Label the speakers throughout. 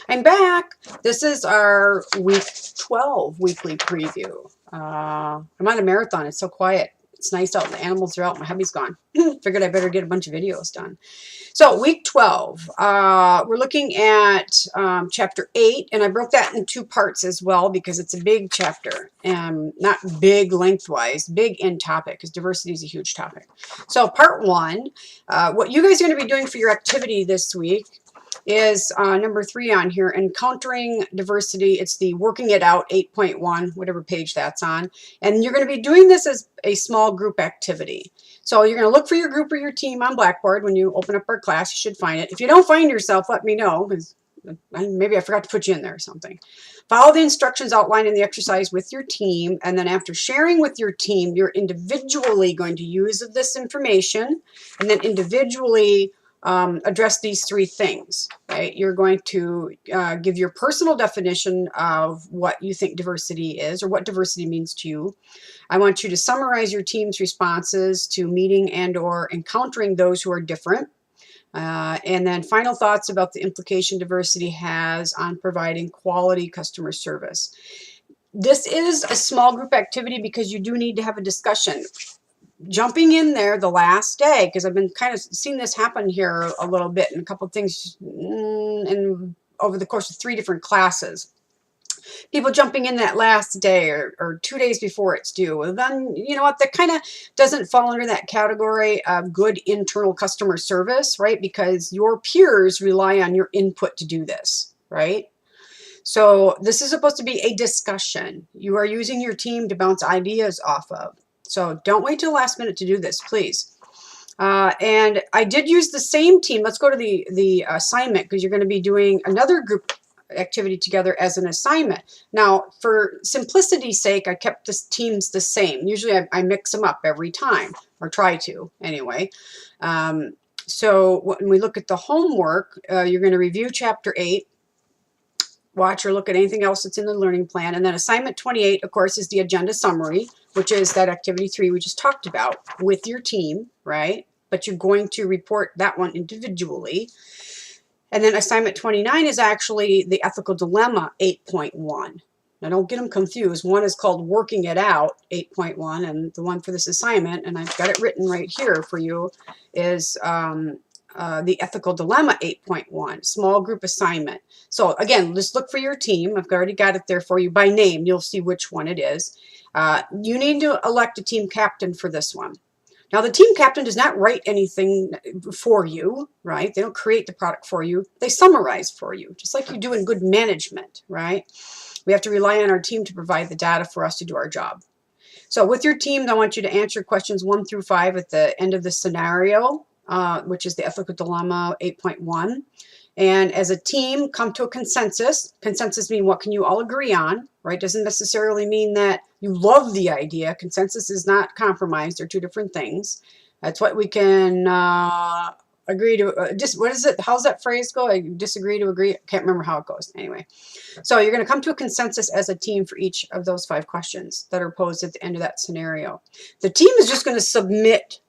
Speaker 1: I'm back. This is our week 12 weekly preview. I'm on a marathon. It's so quiet. It's nice out. The animals are out. My hubby's gone. Figured I better get a bunch of videos done. So week 12, we're looking at chapter 8, and I broke that in 2 parts as well because it's a big chapter, and not big lengthwise, big in topic, because diversity is a huge topic. So part 1, what you guys are going to be doing for your activity this week is number 3 on here, encountering diversity. It's the working it out 8.1, whatever page that's on. And you're going to be doing this as a small group activity. So you're going to look for your group or your team on Blackboard. When you open up our class, you should find it. If you don't find yourself, let me know, because maybe I forgot to put you in there or something. Follow the instructions outlined in the exercise with your team, and then after sharing with your team, you're individually going to use this information, and then individually address these 3 things, right? You're going to give your personal definition of what you think diversity is, or what diversity means to you. I want you to summarize your team's responses to meeting and or encountering those who are different. And then final thoughts about the implication diversity has on providing quality customer service. This is a small group activity because you do need to have a discussion. Jumping in there the last day, because I've been kind of seeing this happen here a little bit in a couple of things over the course of 3 different classes. People jumping in that last day or 2 days before it's due. Well, then, you know what, that kind of doesn't fall under that category of good internal customer service, right? Because your peers rely on your input to do this, right? So this is supposed to be a discussion. You are using your team to bounce ideas off of. So don't wait till the last minute to do this, please. And I did use the same team. Let's go to the assignment, because you're going to be doing another group activity together as an assignment. Now, for simplicity's sake, I kept the teams the same. Usually I mix them up every time, or try to anyway. So when we look at the homework, you're going to review chapter 8. Watch or look at anything else that's in the learning plan. And then assignment 28, of course, is the agenda summary, which is that activity 3 we just talked about with your team, right? But you're going to report that one individually. And then assignment 29 is actually the ethical dilemma 8.1. Now don't get them confused. One is called working it out 8.1, and the one for this assignment, and I've got it written right here for you, is the ethical dilemma 8.1, small group assignment. So again, just look for your team. I've already got it there for you by name. You'll see which one it is. You need to elect a team captain for this one. Now, the team captain does not write anything for you, right? They don't create the product for you. They summarize for you, just like you do in good management, right? We have to rely on our team to provide the data for us to do our job. So with your team, I want you to answer questions 1 through 5 at the end of the scenario, which is the ethical dilemma 8.1. And as a team, come to a consensus. Consensus means what can you all agree on, right? Doesn't necessarily mean that you love the idea. Consensus is not compromise. They're 2 different things. That's what we can agree to. What is it? How's that phrase go? I disagree to agree. I can't remember how it goes. Anyway, so you're going to come to a consensus as a team for each of those 5 questions that are posed at the end of that scenario. The team is just going to submit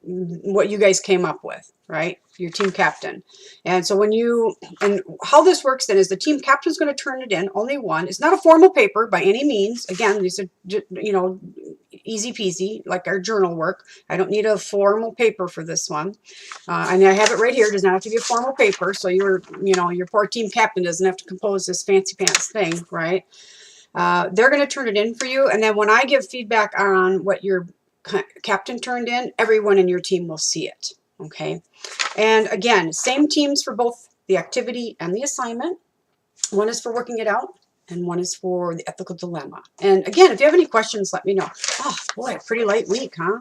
Speaker 1: what you guys came up with, right? Your team captain. And so and how this works then is the team captain is going to turn it in, only one. It's not a formal paper by any means. Again, these are, you know, easy peasy, like our journal work. I don't need a formal paper for this one. And I have it right here. It does not have to be a formal paper. So your poor team captain doesn't have to compose this fancy pants thing, right? They're going to turn it in for you. And then when I give feedback on what your captain turned in, everyone in your team will see it. Okay. And again, same teams for both the activity and the assignment. One is for working it out, and one is for the ethical dilemma. And again, if you have any questions, let me know. Oh boy, a pretty light week, huh?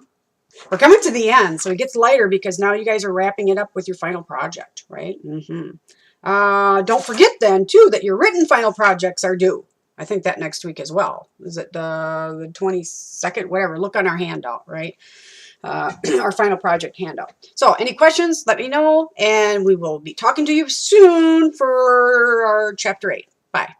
Speaker 1: We're coming to the end, so it gets lighter because now you guys are wrapping it up with your final project, right? Don't forget then too that your written final projects are due. I think that next week as well. Is it the 22nd? Whatever. Look on our handout, right? Our final project handout. So any questions, let me know, and we will be talking to you soon for our chapter 8. Bye.